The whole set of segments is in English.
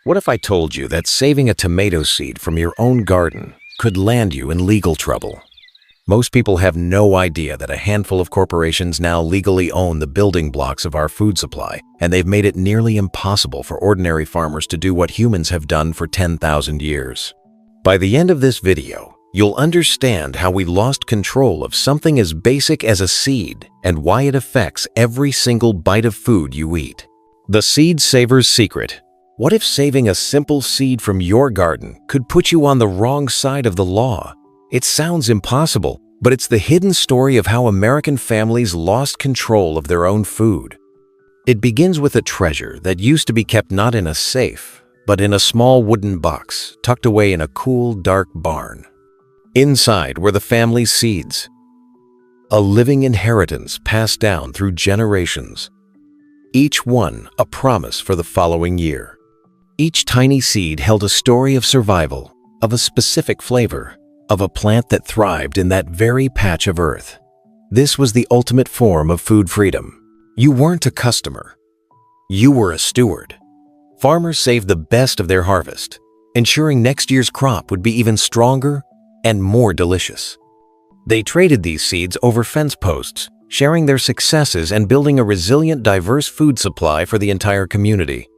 What if I told you that saving a tomato seed from your own garden could land you in legal trouble? Most people have no idea that a handful of corporations now legally own the building blocks of our food supply, and they've made it nearly impossible for ordinary farmers to do what humans have done for 10,000 years. By the end of this video, you'll understand how we lost control of something as basic as a seed and why it affects every single bite of food you eat. The Seed Saver's Secret. What if saving a simple seed from your garden could put you on the wrong side of the law? It sounds impossible, but it's the hidden story of how American families lost control of their own food. It begins with a treasure that used to be kept not in a safe, but in a small wooden box tucked away in a cool, dark barn. Inside were the family's seeds, a living inheritance passed down through generations. Each one a promise for the following year. Each tiny seed held a story of survival, of a specific flavor, of a plant that thrived in that very patch of earth. This was the ultimate form of food freedom. You weren't a customer. You were a steward. Farmers saved the best of their harvest, ensuring next year's crop would be even stronger and more delicious. They traded these seeds over fence posts, sharing their successes and building a resilient, diverse food supply for the entire community.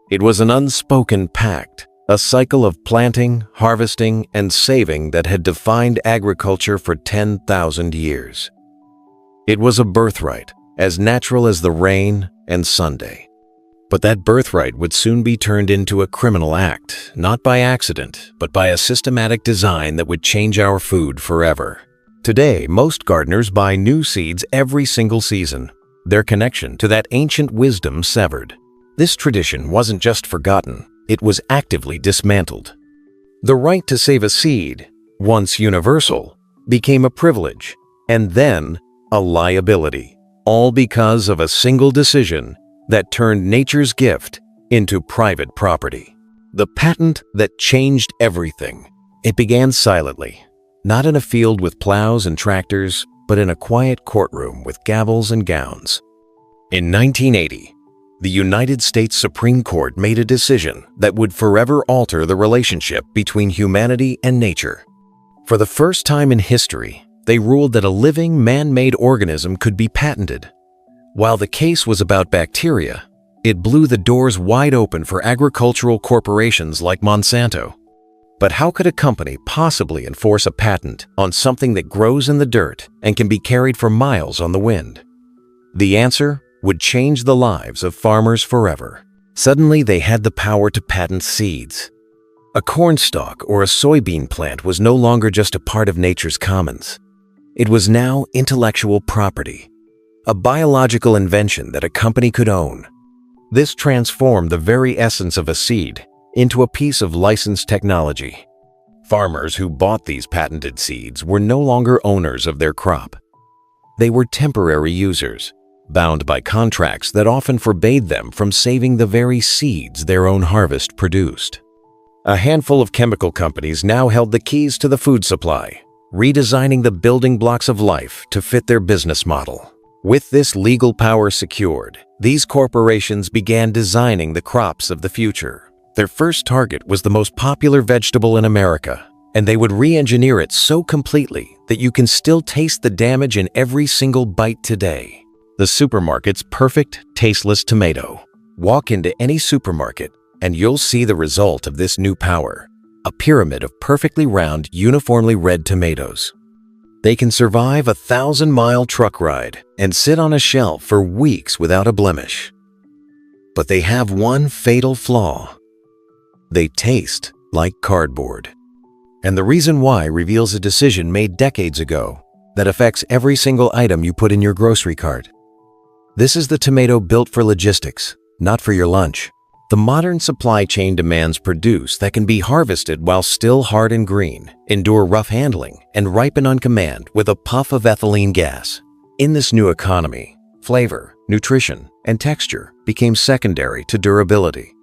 It was an unspoken pact, a cycle of planting, harvesting, and saving that had defined agriculture for 10,000 years. It was a birthright, as natural as the rain and Sunday. But that birthright would soon be turned into a criminal act, not by accident, but by a systematic design that would change our food forever. Today, most gardeners buy new seeds every single season, their connection to that ancient wisdom severed. This tradition wasn't just forgotten, it was actively dismantled. The right to save a seed, once universal, became a privilege, and then a liability, all because of a single decision that turned nature's gift into private property. The patent that changed everything. It began silently, not in a field with plows and tractors, but in a quiet courtroom with gavels and gowns. In 1980, the United States Supreme Court made a decision that would forever alter the relationship between humanity and nature. For the first time in history, they ruled that a living, man-made organism could be patented. While the case was about bacteria, it blew the doors wide open for agricultural corporations like Monsanto. But how could a company possibly enforce a patent on something that grows in the dirt and can be carried for miles on the wind? The answer would change the lives of farmers forever. Suddenly, they had the power to patent seeds. A corn stalk or a soybean plant was no longer just a part of nature's commons. It was now intellectual property, a biological invention that a company could own. This transformed the very essence of a seed into a piece of licensed technology. Farmers who bought these patented seeds were no longer owners of their crop. They were temporary users, bound by contracts that often forbade them from saving the very seeds their own harvest produced. A handful of chemical companies now held the keys to the food supply, redesigning the building blocks of life to fit their business model. With this legal power secured, these corporations began designing the crops of the future. Their first target was the most popular vegetable in America, and they would re-engineer it so completely that you can still taste the damage in every single bite today. The supermarket's perfect, tasteless tomato. Walk into any supermarket and you'll see the result of this new power, a pyramid of perfectly round, uniformly red tomatoes. They can survive a 1,000-mile truck ride and sit on a shelf for weeks without a blemish. But they have one fatal flaw. They taste like cardboard. And the reason why reveals a decision made decades ago that affects every single item you put in your grocery cart. This is the tomato built for logistics, not for your lunch. The modern supply chain demands produce that can be harvested while still hard and green, endure rough handling, and ripen on command with a puff of ethylene gas. In this new economy, flavor, nutrition, and texture became secondary to durability.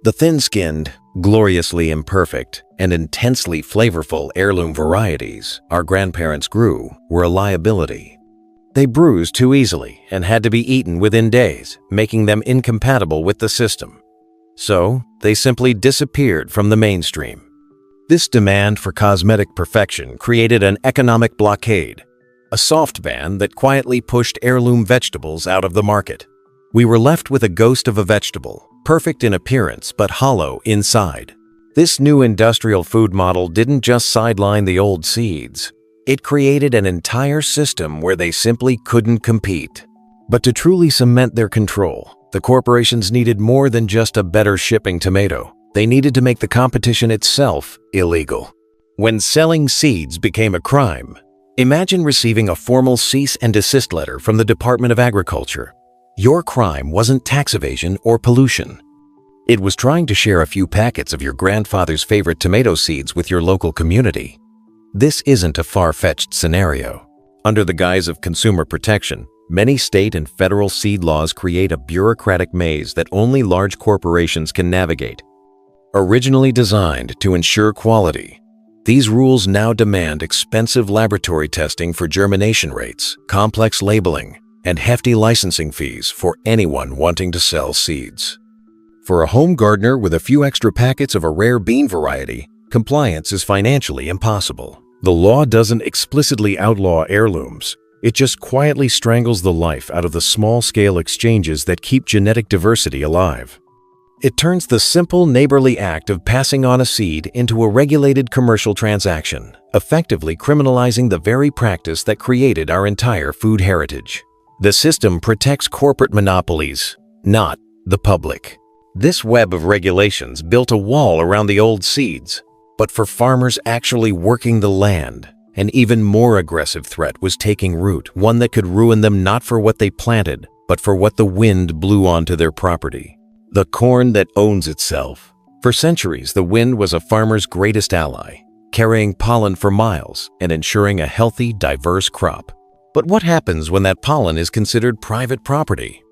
The thin-skinned, gloriously imperfect, and intensely flavorful heirloom varieties our grandparents grew were a liability. They bruised too easily and had to be eaten within days, making them incompatible with the system. So, they simply disappeared from the mainstream. This demand for cosmetic perfection created an economic blockade, a soft ban that quietly pushed heirloom vegetables out of the market. We were left with a ghost of a vegetable, perfect in appearance but hollow inside. This new industrial food model didn't just sideline the old seeds. It created an entire system where they simply couldn't compete. But to truly cement their control, the corporations needed more than just a better shipping tomato. They needed to make the competition itself illegal. When selling seeds became a crime, imagine receiving a formal cease and desist letter from the Department of Agriculture. Your crime wasn't tax evasion or pollution. It was trying to share a few packets of your grandfather's favorite tomato seeds with your local community. This isn't a far-fetched scenario. Under the guise of consumer protection, many state and federal seed laws create a bureaucratic maze that only large corporations can navigate. Originally designed to ensure quality, these rules now demand expensive laboratory testing for germination rates, complex labeling, and hefty licensing fees for anyone wanting to sell seeds. For a home gardener with a few extra packets of a rare bean variety, compliance is financially impossible. The law doesn't explicitly outlaw heirlooms. It just quietly strangles the life out of the small-scale exchanges that keep genetic diversity alive. It turns the simple neighborly act of passing on a seed into a regulated commercial transaction, effectively criminalizing the very practice that created our entire food heritage. The system protects corporate monopolies, not the public. This web of regulations built a wall around the old seeds, but for farmers actually working the land, an even more aggressive threat was taking root, one that could ruin them not for what they planted, but for what the wind blew onto their property. The corn that owns itself. For centuries, the wind was a farmer's greatest ally, carrying pollen for miles and ensuring a healthy, diverse crop. But what happens when that pollen is considered private property?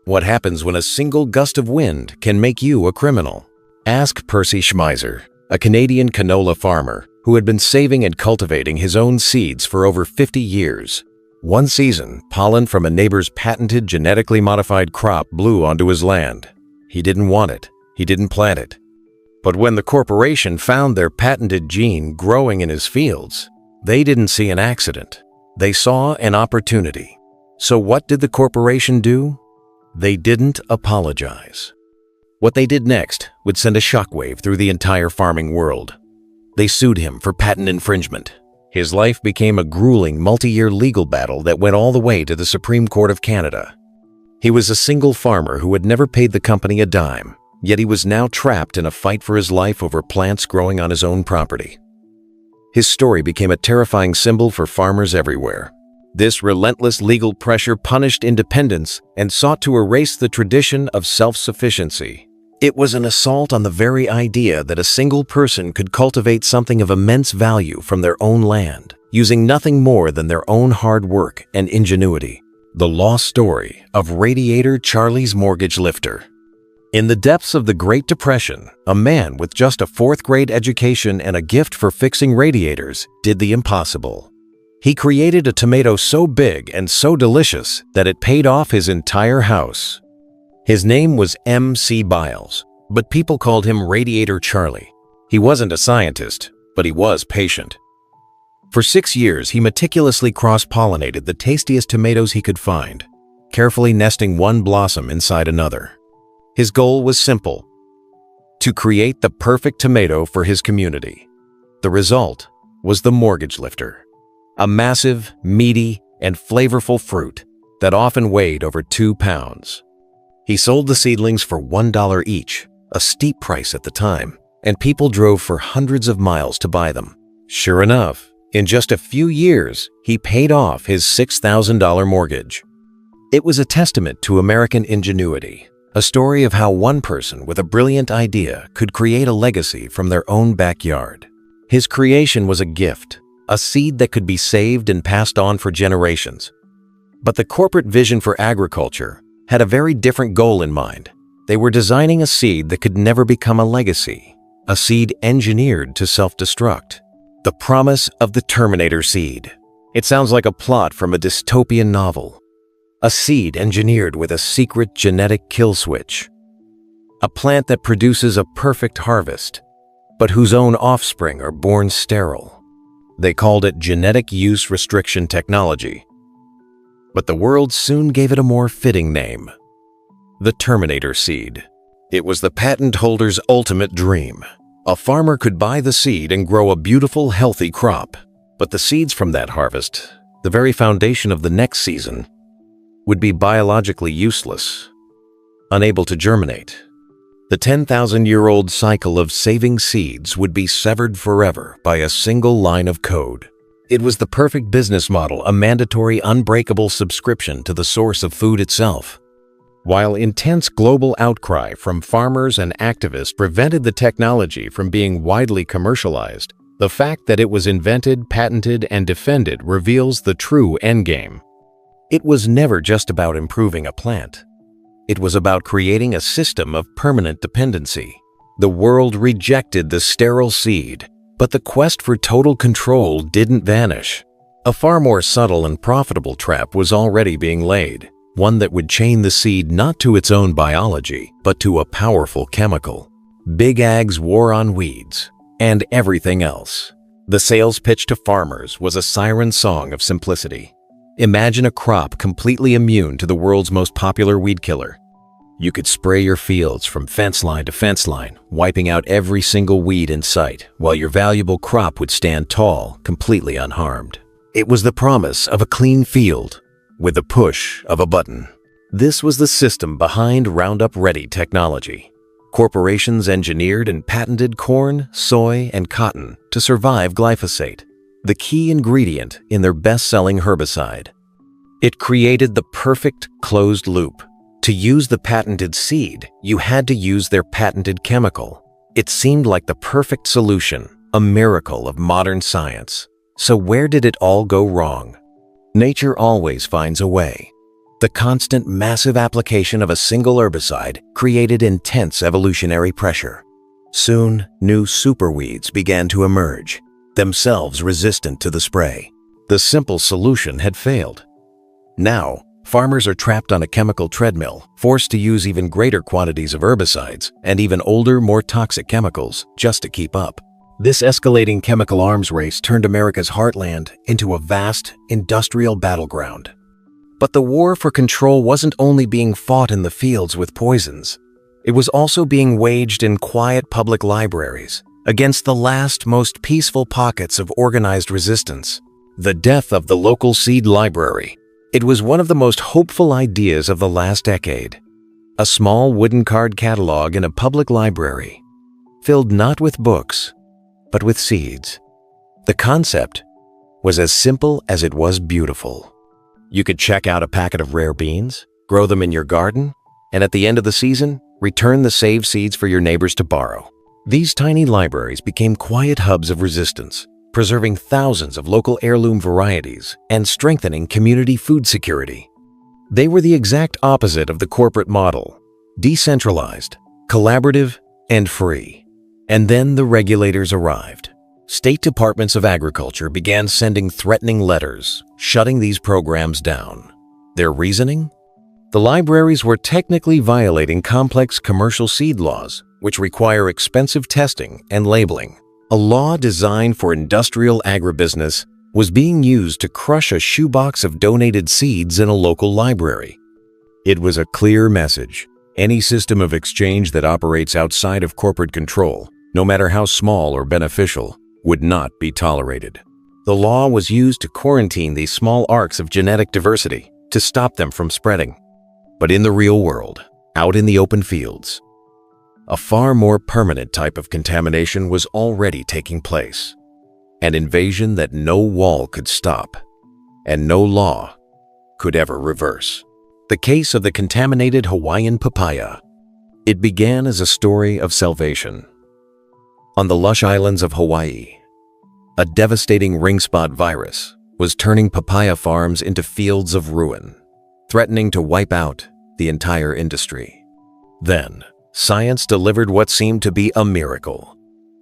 What happens when a single gust of wind can make you a criminal? Ask Percy Schmeiser, a Canadian canola farmer who had been saving and cultivating his own seeds for over 50 years. One season, pollen from a neighbor's patented genetically modified crop blew onto his land. He didn't want it. He didn't plant it. But when the corporation found their patented gene growing in his fields, they didn't see an accident. They saw an opportunity. So what did the corporation do? They didn't apologize. What they did next would send a shockwave through the entire farming world. They sued him for patent infringement. His life became a grueling multi-year legal battle that went all the way to the Supreme Court of Canada. He was a single farmer who had never paid the company a dime, yet he was now trapped in a fight for his life over plants growing on his own property. His story became a terrifying symbol for farmers everywhere. This relentless legal pressure punished independence and sought to erase the tradition of self-sufficiency. It was an assault on the very idea that a single person could cultivate something of immense value from their own land, using nothing more than their own hard work and ingenuity. The lost story of Radiator Charlie's mortgage lifter. In the depths of the Great Depression, a man with just a 4th grade education and a gift for fixing radiators did the impossible. He created a tomato so big and so delicious that it paid off his entire house. His name was M.C. Biles, but people called him Radiator Charlie. He wasn't a scientist, but he was patient. For 6 years, he meticulously cross-pollinated the tastiest tomatoes he could find, carefully nesting one blossom inside another. His goal was simple: to create the perfect tomato for his community. The result was the mortgage lifter, a massive, meaty, and flavorful fruit that often weighed over 2 pounds. He sold the seedlings for $1 each, a steep price at the time, and people drove for hundreds of miles to buy them. Sure enough, in just a few years, he paid off his $6,000 mortgage. It was a testament to American ingenuity, a story of how one person with a brilliant idea could create a legacy from their own backyard. His creation was a gift, a seed that could be saved and passed on for generations. But the corporate vision for agriculture had a very different goal in mind. They were designing a seed that could never become a legacy, a seed engineered to self-destruct. The promise of the Terminator seed. It sounds like a plot from a dystopian novel. A seed engineered with a secret genetic kill switch. a plant that produces a perfect harvest, but whose own offspring are born sterile. They called it genetic use restriction technology, but the world soon gave it a more fitting name: the Terminator seed. It was the patent holder's ultimate dream. A farmer could buy the seed and grow a beautiful, healthy crop, but the seeds from that harvest, the very foundation of the next season, would be biologically useless, unable to germinate. The 10,000-year-old cycle of saving seeds would be severed forever by a single line of code. It was the perfect business model, a mandatory, unbreakable subscription to the source of food itself. While intense global outcry from farmers and activists prevented the technology from being widely commercialized, the fact that it was invented, patented, and defended reveals the true endgame. It was never just about improving a plant. It was about creating a system of permanent dependency. The world rejected the sterile seed, but the quest for total control didn't vanish. A far more subtle and profitable trap was already being laid, one that would chain the seed not to its own biology, but to a powerful chemical. Big Ag's war on weeds, and everything else. The sales pitch to farmers was a siren song of simplicity. Imagine a crop completely immune to the world's most popular weed killer. You could spray your fields from fence line to fence line, wiping out every single weed in sight, while your valuable crop would stand tall, completely unharmed. It was the promise of a clean field, with the push of a button. This was the system behind Roundup Ready technology. Corporations engineered and patented corn, soy, and cotton to survive glyphosate, the key ingredient in their best-selling herbicide. It created the perfect closed loop. To use the patented seed, you had to use their patented chemical. It seemed like the perfect solution, a miracle of modern science. So where did it all go wrong? Nature always finds a way. The constant, massive application of a single herbicide created intense evolutionary pressure. Soon, new superweeds began to emerge, themselves resistant to the spray. The simple solution had failed. Now, farmers are trapped on a chemical treadmill, forced to use even greater quantities of herbicides and even older, more toxic chemicals just to keep up. This escalating chemical arms race turned America's heartland into a vast, industrial battleground. But the war for control wasn't only being fought in the fields with poisons. It was also being waged in quiet public libraries against the last, most peaceful pockets of organized resistance. The death of the local seed library. It was one of the most hopeful ideas of the last decade. A small wooden card catalog in a public library, filled not with books, but with seeds. The concept was as simple as it was beautiful. You could check out a packet of rare beans, grow them in your garden, and at the end of the season, return the saved seeds for your neighbors to borrow. These tiny libraries became quiet hubs of resistance, preserving thousands of local heirloom varieties and strengthening community food security. They were the exact opposite of the corporate model: decentralized, collaborative, and free. And then the regulators arrived. State departments of agriculture began sending threatening letters, shutting these programs down. Their reasoning? The libraries were technically violating complex commercial seed laws, which require expensive testing and labeling. A law designed for industrial agribusiness was being used to crush a shoebox of donated seeds in a local library. It was a clear message. Any system of exchange that operates outside of corporate control, no matter how small or beneficial, would not be tolerated. The law was used to quarantine these small arcs of genetic diversity, to stop them from spreading. But in the real world, out in the open fields, a far more permanent type of contamination was already taking place. An invasion that no wall could stop, and no law could ever reverse. The case of the contaminated Hawaiian papaya. It began as a story of salvation. On the lush islands of Hawaii, a devastating ring spot virus was turning papaya farms into fields of ruin, threatening to wipe out the entire industry. Then, science delivered what seemed to be a miracle: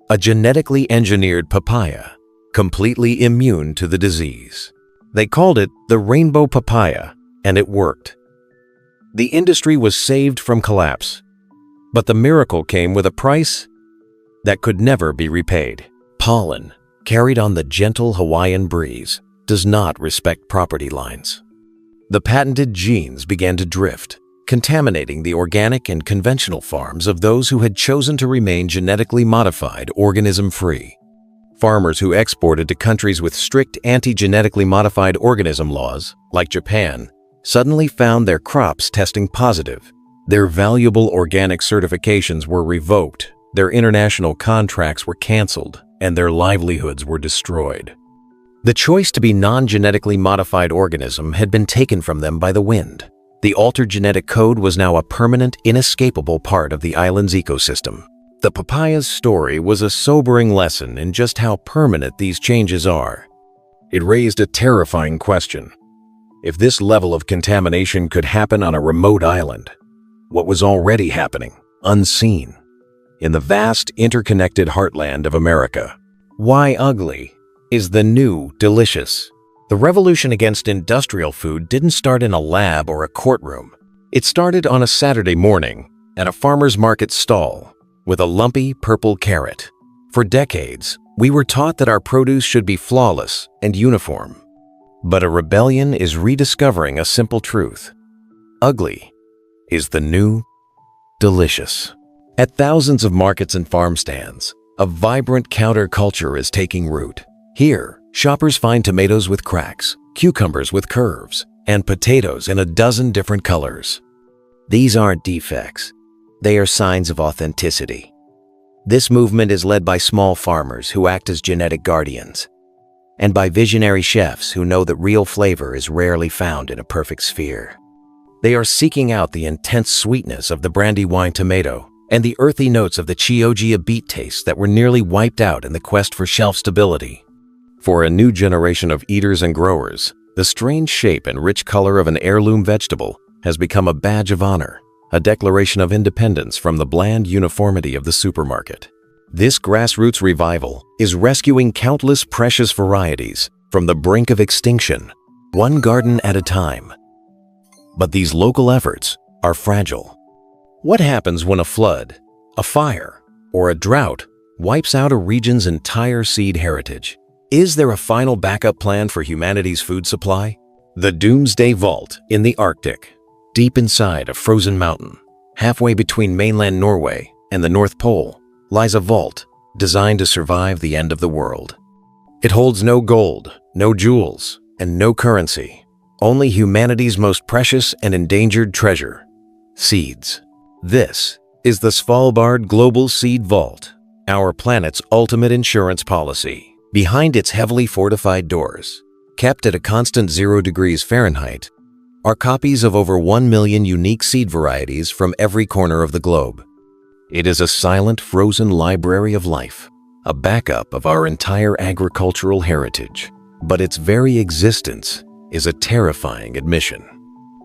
a genetically engineered papaya, completely immune to the disease. They called it the rainbow papaya, and it worked. The industry was saved from collapse. But the miracle came with a price that could never be repaid. Pollen, carried on the gentle Hawaiian breeze, does not respect property lines. The patented genes began to drift, contaminating the organic and conventional farms of those who had chosen to remain genetically modified, organism-free. Farmers who exported to countries with strict anti-genetically modified organism laws, like Japan, suddenly found their crops testing positive. Their valuable organic certifications were revoked, their international contracts were canceled, and their livelihoods were destroyed. The choice to be non-genetically modified organism had been taken from them by the wind. The altered genetic code was now a permanent, inescapable part of the island's ecosystem. The papaya's story was a sobering lesson in just how permanent these changes are. It raised a terrifying question. If this level of contamination could happen on a remote island, what was already happening, unseen, in the vast, interconnected heartland of America? Why ugly is the new delicious? The revolution against industrial food didn't start in a lab or a courtroom. It started on a Saturday morning at a farmer's market stall with a lumpy purple carrot. For decades, we were taught that our produce should be flawless and uniform. But a rebellion is rediscovering a simple truth. Ugly is the new delicious. At thousands of markets and farm stands, a vibrant counterculture is taking root. Here, shoppers find tomatoes with cracks, cucumbers with curves, and potatoes in a dozen different colors. These aren't defects. They are signs of authenticity. This movement is led by small farmers who act as genetic guardians, and by visionary chefs who know that real flavor is rarely found in a perfect sphere. They are seeking out the intense sweetness of the Brandywine tomato and the earthy notes of the Chioggia beet taste that were nearly wiped out in the quest for shelf stability. For a new generation of eaters and growers, the strange shape and rich color of an heirloom vegetable has become a badge of honor, a declaration of independence from the bland uniformity of the supermarket. This grassroots revival is rescuing countless precious varieties from the brink of extinction, one garden at a time. But these local efforts are fragile. What happens when a flood, a fire, or a drought wipes out a region's entire seed heritage? Is there a final backup plan for humanity's food supply? The Doomsday Vault in the Arctic. Deep inside a frozen mountain, halfway between mainland Norway and the North Pole, lies a vault designed to survive the end of the world. It holds no gold, no jewels, and no currency, only humanity's most precious and endangered treasure, seeds. This is the Svalbard Global Seed Vault, our planet's ultimate insurance policy. Behind its heavily fortified doors, kept at a constant 0 degrees Fahrenheit, are copies of over 1 million unique seed varieties from every corner of the globe. It is a silent, frozen library of life, a backup of our entire agricultural heritage. But its very existence is a terrifying admission.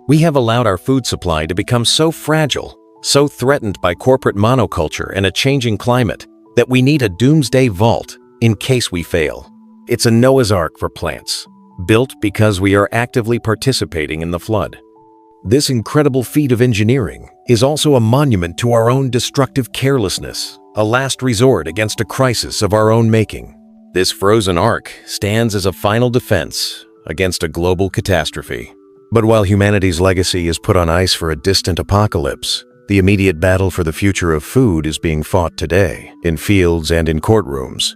We have allowed our food supply to become so fragile, so threatened by corporate monoculture and a changing climate, that we need a doomsday vault in case we fail. It's a Noah's Ark for plants, built because we are actively participating in the flood. This incredible feat of engineering is also a monument to our own destructive carelessness, a last resort against a crisis of our own making. This frozen ark stands as a final defense against a global catastrophe. But while humanity's legacy is put on ice for a distant apocalypse, the immediate battle for the future of food is being fought today, in fields and in courtrooms,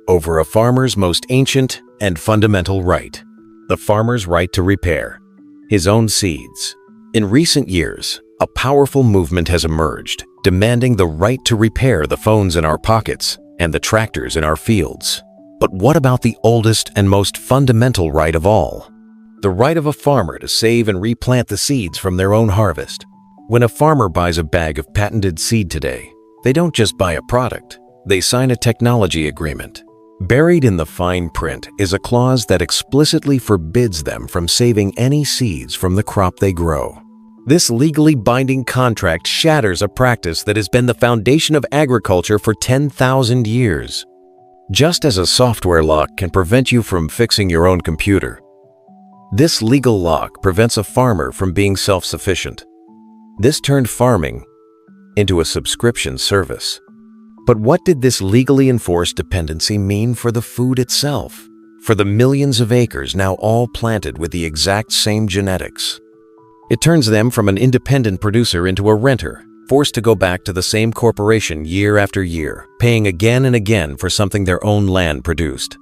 over a farmer's most ancient and fundamental right, the farmer's right to repair his own seeds. In recent years, a powerful movement has emerged, demanding the right to repair the phones in our pockets and the tractors in our fields. But what about the oldest and most fundamental right of all? The right of a farmer to save and replant the seeds from their own harvest. When a farmer buys a bag of patented seed today, they don't just buy a product, they sign a technology agreement. Buried in the fine print is a clause that explicitly forbids them from saving any seeds from the crop they grow. This legally binding contract shatters a practice that has been the foundation of agriculture for 10,000 years. Just as a software lock can prevent you from fixing your own computer, this legal lock prevents a farmer from being self-sufficient. This turned farming into a subscription service. But what did this legally enforced dependency mean for the food itself? For the millions of acres now all planted with the exact same genetics? It turns them from an independent producer into a renter, forced to go back to the same corporation year after year, paying again and again for something their own land produced.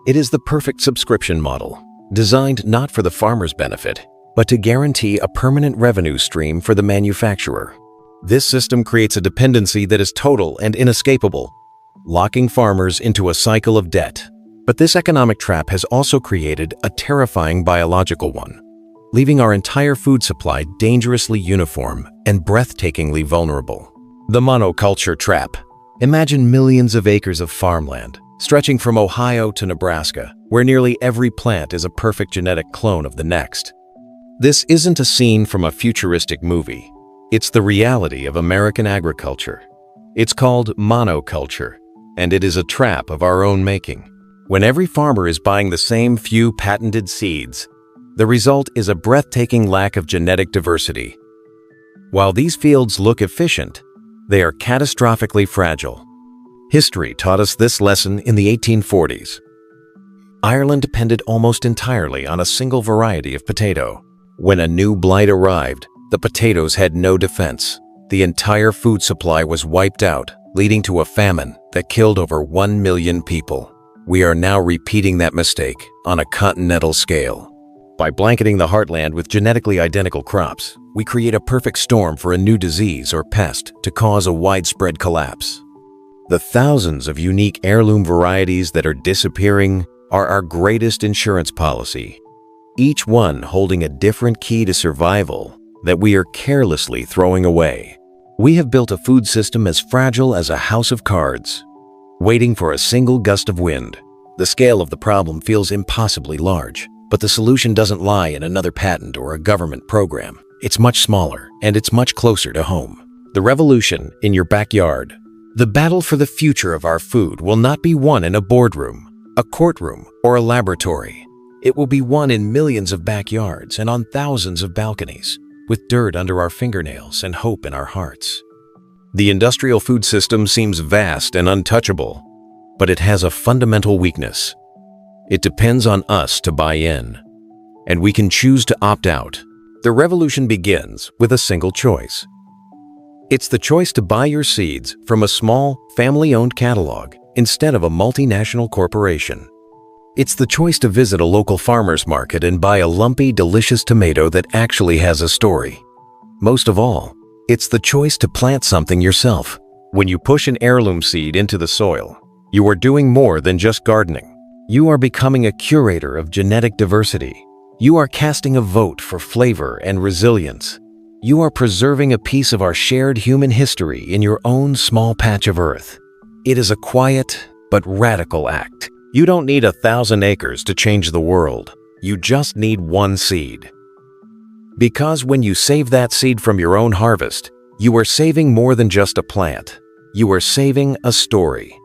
It is the perfect subscription model, designed not for the farmer's benefit, but to guarantee a permanent revenue stream for the manufacturer. This system creates a dependency that is total and inescapable, locking farmers into a cycle of debt. But this economic trap has also created a terrifying biological one, leaving our entire food supply dangerously uniform and breathtakingly vulnerable. The monoculture trap. Imagine millions of acres of farmland, stretching from Ohio to Nebraska, where nearly every plant is a perfect genetic clone of the next. This isn't a scene from a futuristic movie. It's the reality of American agriculture. It's called monoculture, and it is a trap of our own making. When every farmer is buying the same few patented seeds, the result is a breathtaking lack of genetic diversity. While these fields look efficient, they are catastrophically fragile. History taught us this lesson in the 1840s. Ireland depended almost entirely on a single variety of potato. When a new blight arrived, the potatoes had no defense. The entire food supply was wiped out, leading to a famine that killed over 1 million people. We are now repeating that mistake on a continental scale. By blanketing the heartland with genetically identical crops, we create a perfect storm for a new disease or pest to cause a widespread collapse. The thousands of unique heirloom varieties that are disappearing are our greatest insurance policy, each one holding a different key to survival that we are carelessly throwing away. We have built a food system as fragile as a house of cards, waiting for a single gust of wind. The scale of the problem feels impossibly large, but the solution doesn't lie in another patent or a government program. It's much smaller, and it's much closer to home. The revolution in your backyard. The battle for the future of our food will not be won in a boardroom, a courtroom, or a laboratory. It will be won in millions of backyards and on thousands of balconies, with dirt under our fingernails and hope in our hearts. The industrial food system seems vast and untouchable, but it has a fundamental weakness. It depends on us to buy in, and we can choose to opt out. The revolution begins with a single choice. It's the choice to buy your seeds from a small, family-owned catalog instead of a multinational corporation. It's the choice to visit a local farmer's market and buy a lumpy, delicious tomato that actually has a story. Most of all, it's the choice to plant something yourself. When you push an heirloom seed into the soil, you are doing more than just gardening. You are becoming a curator of genetic diversity. You are casting a vote for flavor and resilience. You are preserving a piece of our shared human history in your own small patch of earth. It is a quiet but radical act. You don't need 1,000 acres to change the world. You just need one seed. Because when you save that seed from your own harvest, you are saving more than just a plant. You are saving a story.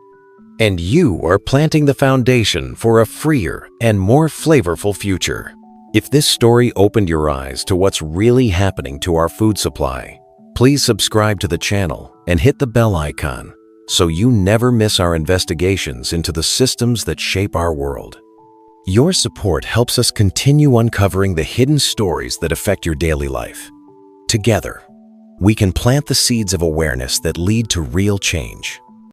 And you are planting the foundation for a freer and more flavorful future. If this story opened your eyes to what's really happening to our food supply, please subscribe to the channel and hit the bell icon so you never miss our investigations into the systems that shape our world. Your support helps us continue uncovering the hidden stories that affect your daily life. Together, we can plant the seeds of awareness that lead to real change.